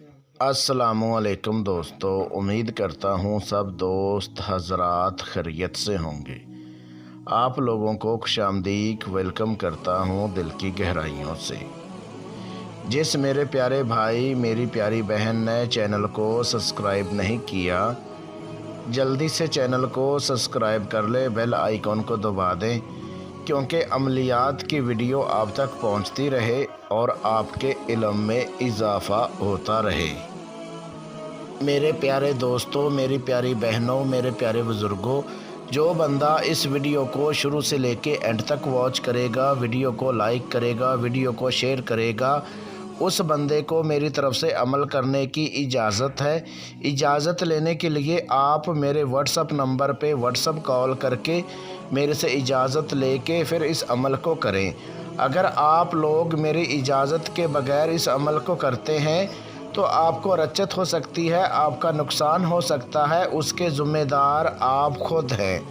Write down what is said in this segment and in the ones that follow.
अस्सलामुअलैकुम दोस्तों, उम्मीद करता हूँ सब दोस्त हजरात खैरियत से होंगे। आप लोगों को खुशामदीद वेलकम करता हूँ दिल की गहराइयों से। जिस मेरे प्यारे भाई मेरी प्यारी बहन ने चैनल को सब्सक्राइब नहीं किया, जल्दी से चैनल को सब्सक्राइब कर ले, बेल आइकॉन को दबा दें, क्योंकि अमलियात की वीडियो आप तक पहुंचती रहे और आपके इल्म में इजाफ़ा होता रहे। मेरे प्यारे दोस्तों, मेरी प्यारी बहनों, मेरे प्यारे बुज़ुर्गों, जो बंदा इस वीडियो को शुरू से लेके एंड तक वॉच करेगा, वीडियो को लाइक करेगा, वीडियो को शेयर करेगा, उस बंदे को मेरी तरफ से अमल करने की इजाज़त है। इजाज़त लेने के लिए आप मेरे व्हाट्सअप नंबर पे व्हाट्सअप कॉल करके मेरे से इजाज़त लेके फिर इस अमल को करें। अगर आप लोग मेरी इजाज़त के बगैर इस अमल को करते हैं तो आपको रच्चत हो सकती है, आपका नुकसान हो सकता है, उसके ज़िम्मेदार आप खुद हैं।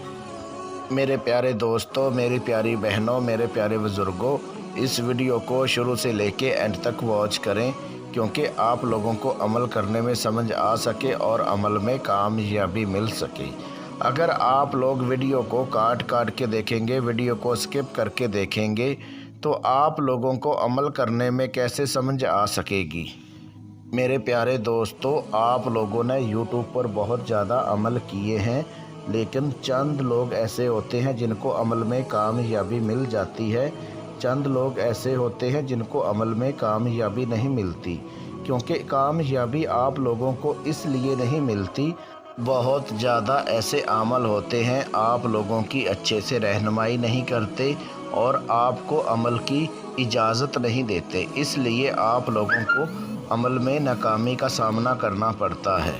मेरे प्यारे दोस्तों, मेरी प्यारी बहनों, मेरे प्यारे बुज़ुर्गों, इस वीडियो को शुरू से लेके एंड तक वॉच करें, क्योंकि आप लोगों को अमल करने में समझ आ सके और अमल में कामयाबी मिल सके। अगर आप लोग वीडियो को काट काट के देखेंगे, वीडियो को स्किप करके देखेंगे, तो आप लोगों को अमल करने में कैसे समझ आ सकेगी। मेरे प्यारे दोस्तों, आप लोगों ने YouTube पर बहुत ज़्यादा अमल किए हैं, लेकिन चंद लोग ऐसे होते हैं जिनको अमल में कामयाबी मिल जाती है, चंद लोग ऐसे होते हैं जिनको अमल में कामयाबी नहीं मिलती। क्योंकि कामयाबी आप लोगों को इसलिए नहीं मिलती, बहुत ज़्यादा ऐसे अमल होते हैं आप लोगों की अच्छे से रहनुमाई नहीं करते और आपको अमल की इजाज़त नहीं देते, इसलिए आप लोगों को अमल में नाकामी का सामना करना पड़ता है।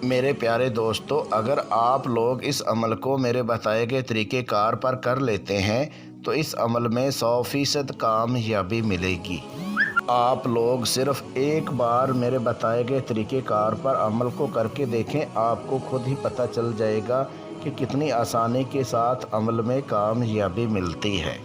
मेरे प्यारे दोस्तों, अगर आप लोग इस अमल को मेरे बताए गए तरीक़ेकार पर कर लेते हैं तो इस अमल में 100% कामयाबी मिलेगी। आप लोग सिर्फ़ एक बार मेरे बताए गए तरीक़ेकार पर अमल को करके देखें, आपको खुद ही पता चल जाएगा कि कितनी आसानी के साथ अमल में कामयाबी मिलती है।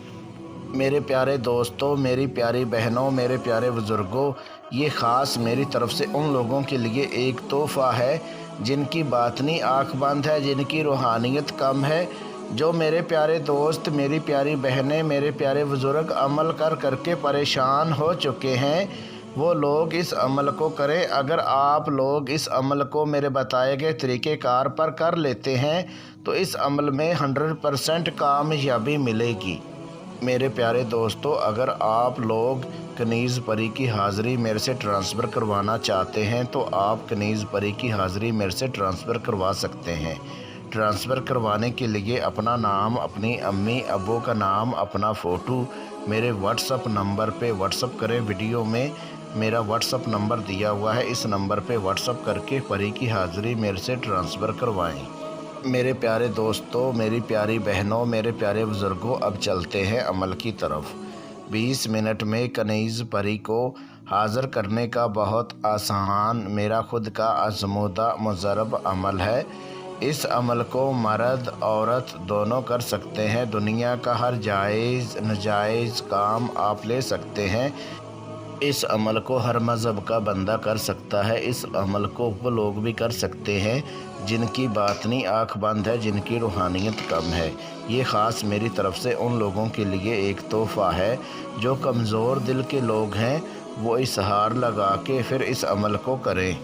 मेरे प्यारे दोस्तों, मेरी प्यारी बहनों, मेरे प्यारे बुज़ुर्गों, ये ख़ास मेरी तरफ़ से उन लोगों के लिए एक तोहफ़ा है जिनकी बातनी आँख बंद है, जिनकी रूहानियत कम है। जो मेरे प्यारे दोस्त, मेरी प्यारी बहनें, मेरे प्यारे बुज़ुर्ग अमल कर करके परेशान हो चुके हैं, वो लोग इस अमल को करें। अगर आप लोग इस अमल को मेरे बताए गए तरीक़ेकार पर कर लेते हैं तो इस अमल में 100% कामयाबी मिलेगी। मेरे प्यारे दोस्तों, अगर आप लोग कनीज़ परी की हाज़िरी मेरे से ट्रांसफ़र करवाना चाहते हैं तो आप कनीज़ परी की हाज़िरी मेरे से ट्रांसफ़र करवा सकते हैं। ट्रांसफ़र करवाने के लिए अपना नाम, अपनी अम्मी अब्बू का नाम, अपना फ़ोटो मेरे व्हाट्सअप नंबर पे व्हाट्सअप करें। वीडियो में मेरा व्हाट्सअप नंबर दिया हुआ है, इस नंबर पे व्हाट्सअप करके परी की हाज़िरी मेरे से ट्रांसफ़र करवाएँ। मेरे प्यारे दोस्तों, मेरी प्यारी बहनों, मेरे प्यारे बुज़ुर्गों, अब चलते हैं अमल की तरफ। 20 मिनट में कनीज़ परी को हाज़िर करने का बहुत आसान, मेरा खुद का आज़मूदा मुजर्रब अमल है। इस अमल को मर्द औरत दोनों कर सकते हैं। दुनिया का हर जायज़ नाजायज़ काम आप ले सकते हैं। इस अमल को हर मज़हब का बंदा कर सकता है। इस अमल को वो लोग भी कर सकते हैं जिनकी बातनी आँख बंद है, जिनकी रूहानियत कम है। ये ख़ास मेरी तरफ़ से उन लोगों के लिए एक तोहफ़ा है जो कमज़ोर दिल के लोग हैं, वो इसहार लगा के फिर इस अमल को करें।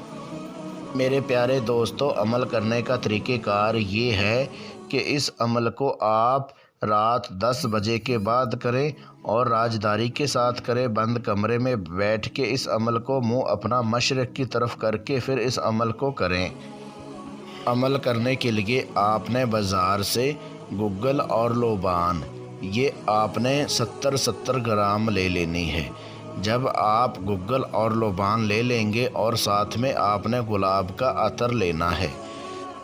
मेरे प्यारे दोस्तों, अमल करने का तरीक़ेकार ये है कि इस अमल को आप रात 10 बजे के बाद करें और राजदारी के साथ करें। बंद कमरे में बैठ के इस अमल को मुंह अपना मशरिक़ की तरफ करके फिर इस अमल को करें। अमल करने के लिए आपने बाज़ार से गुग्गल और लोबान ये आपने 70-70 ग्राम ले लेनी है। जब आप गुग्गल और लोबान ले लेंगे और साथ में आपने गुलाब का अतर लेना है,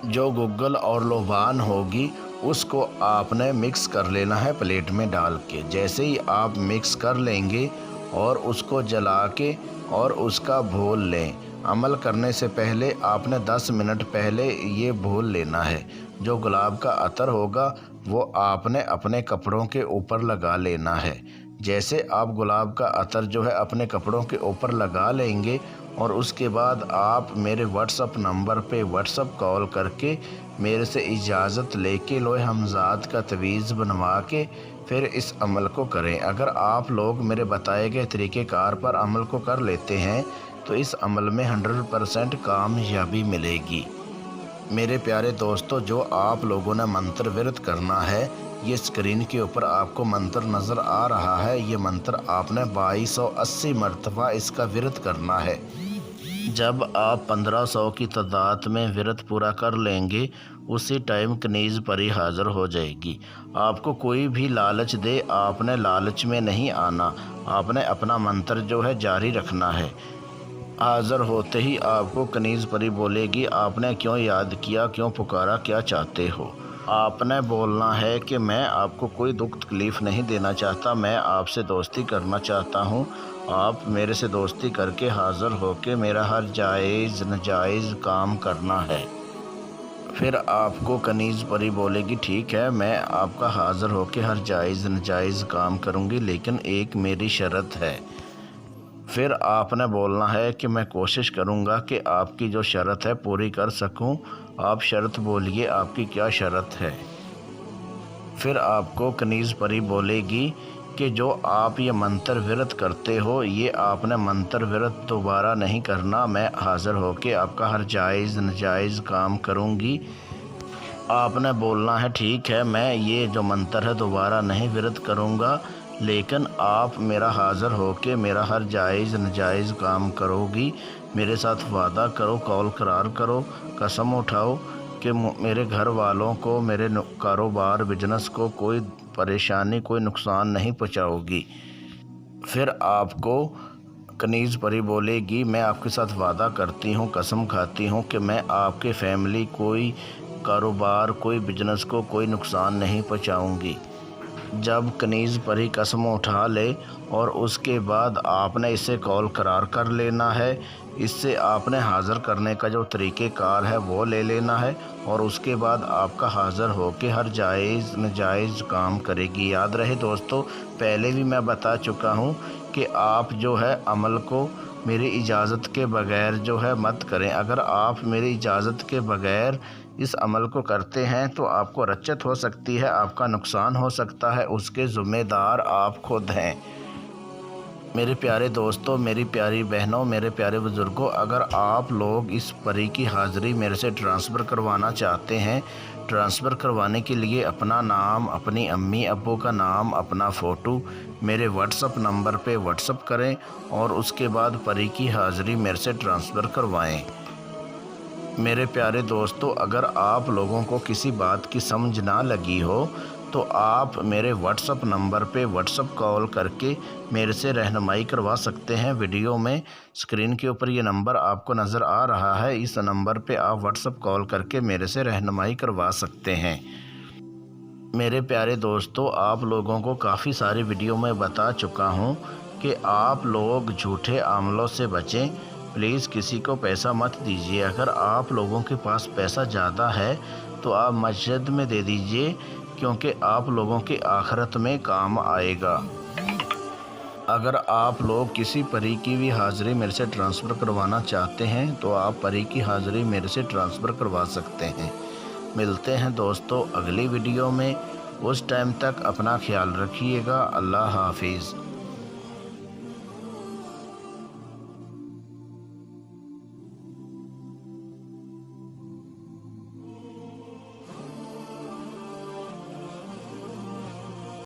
जो गुग्गल और लोबान होगी उसको आपने मिक्स कर लेना है प्लेट में डाल के। जैसे ही आप मिक्स कर लेंगे और उसको जला के और उसका घोल लें। अमल करने से पहले आपने 10 मिनट पहले ये घोल लेना है। जो गुलाब का अतर होगा वो आपने अपने कपड़ों के ऊपर लगा लेना है। जैसे आप गुलाब का अतर जो है अपने कपड़ों के ऊपर लगा लेंगे اور اس کے بعد آپ میرے واٹس اپ نمبر پہ واٹس اپ کال کر کے میرے سے اجازت لے کے لوح ہمزاد کا تعویذ بنوا کے پھر اس عمل کو کریں۔ اگر آپ لوگ میرے بتائے گئے طریقہ کار پر عمل کو کر لیتے ہیں تو اس عمل میں 100% کامیابی ملے گی۔ میرے پیارے دوستو، جو آپ لوگوں نے منتر ورد کرنا ہے، یہ اسکرین کے اوپر آپ کو منتر نظر آ رہا ہے۔ یہ منتر آپ نے 2280 مرتبہ اس کا ورد کرنا ہے۔ جب آپ 1500 کی تعداد میں ورد پورا کر لیں گے، اسی ٹائم کنیز پری حاضر ہو جائے گی۔ آپ کو کوئی بھی لالچ دے، آپ نے لالچ میں نہیں آنا، آپ نے اپنا منتر جو ہے جاری رکھنا ہے۔ حاضر ہوتے ہی آپ کو کنیز پری بولے گی، آپ نے کیوں یاد کیا، کیوں پکارا، کیا چاہتے ہو؟ آپ نے بولنا ہے کہ میں آپ کو کوئی دکھ تکلیف نہیں دینا چاہتا، میں آپ سے دوستی کرنا چاہتا ہوں۔ آپ میرے سے دوستی کر کے حاضر ہو کے میرا ہر جائز ناجائز کام کرنا ہے۔ پھر آپ کو کنیز پری بولے گی، ٹھیک ہے، میں آپ کا حاضر ہو کے ہر جائز ناجائز کام کروں گی، لیکن ایک میری شرط ہے۔ پھر آپ نے بولنا ہے کہ میں کوشش کروں گا کہ آپ کی جو شرط ہے پوری کر سکوں۔ آپ شرط بولیے، آپ کی کیا شرط ہے؟ پھر آپ کو کنیز پری بولے گی کہ جو آپ یہ منتر ورد کرتے ہو، یہ آپ نے منتر ورد دوبارہ نہیں کرنا، میں حاضر ہو کے آپ کا ہر جائز ناجائز کام کروں گی۔ آپ نے بولنا ہے، ٹھیک ہے، میں یہ جو منتر ہے دوبارہ نہیں ورد کروں گا، لیکن آپ میرا حاضر ہو کے میرا ہر جائز ناجائز کام کرو گی۔ میرے ساتھ وعدہ کرو، قول قرار کرو، قسم اٹھاؤ کہ میرے گھر والوں کو، میرے کاروبار بزنس کو کوئی پریشانی، کوئی نقصان نہیں پہنچاؤ گی۔ پھر آپ کو کنیز پری بولے گی، میں آپ کے ساتھ وعدہ کرتی ہوں، قسم کھاتی ہوں کہ میں آپ کے فیملی کوئی کاروبار، کوئی بزنس کو کوئی نقصان نہیں پہنچاؤں گی۔ جب کنیز پری قسم اٹھا لے اور اس کے بعد آپ نے اسے قول قرار کر لینا ہے، اس سے آپ نے حاضر کرنے کا جو طریقہ کار ہے وہ لے لینا ہے، اور اس کے بعد آپ کا حاضر ہو کے ہر جائز ناجائز کام کرے گی۔ یاد رہے دوستو، پہلے بھی میں بتا چکا ہوں کہ آپ جو ہے عمل کو میری اجازت کے بغیر جو ہے مت کریں۔ اگر آپ میری اجازت کے بغیر اس عمل کو کرتے ہیں تو آپ کو رچت ہو سکتی ہے، آپ کا نقصان ہو سکتا ہے، اس کے ذمہ دار آپ خود ہیں۔ میرے پیارے دوستوں، میری پیاری بہنوں، میرے پیارے بزرگوں، اگر آپ لوگ اس پری کی حاضری میرے سے ٹرانسفر کروانا چاہتے ہیں، ٹرانسفر کروانے کے لیے اپنا نام، اپنی امی ابو کا نام، اپنا فوٹو میرے واٹس اپ نمبر پہ واٹس اپ کریں اور اس کے بعد پری کی حاضری میرے سے ٹرانسفر کروائیں۔ میرے پیارے دوستو، اگر آپ لوگوں کو کسی بات کی سمجھ نہ لگی ہو تو آپ میرے واٹس اپ نمبر پہ واٹس اپ کال کر کے میرے سے رہنمائی کروا سکتے ہیں۔ ویڈیو میں اسکرین کے اوپر یہ نمبر آپ کو نظر آ رہا ہے، اس نمبر پہ آپ واٹس اپ کال کر کے میرے سے رہنمائی کروا سکتے ہیں۔ میرے پیارے دوستو، آپ لوگوں کو کافی ساری ویڈیو میں بتا چکا ہوں کہ آپ لوگ جھوٹے عملوں سے بچیں، پلیز کسی کو پیسہ مت دیجیے۔ اگر آپ لوگوں کے پاس پیسہ زیادہ ہے تو آپ مسجد میں دے دیجیے، کیونکہ آپ لوگوں کی آخرت میں کام آئے گا۔ اگر آپ لوگ کسی پری کی بھی حاضری میرے سے ٹرانسفر کروانا چاہتے ہیں تو آپ پری کی حاضری میرے سے ٹرانسفر کروا سکتے ہیں۔ ملتے ہیں دوستو اگلی ویڈیو میں، اس ٹائم تک اپنا خیال رکھیے گا۔ اللہ حافظ۔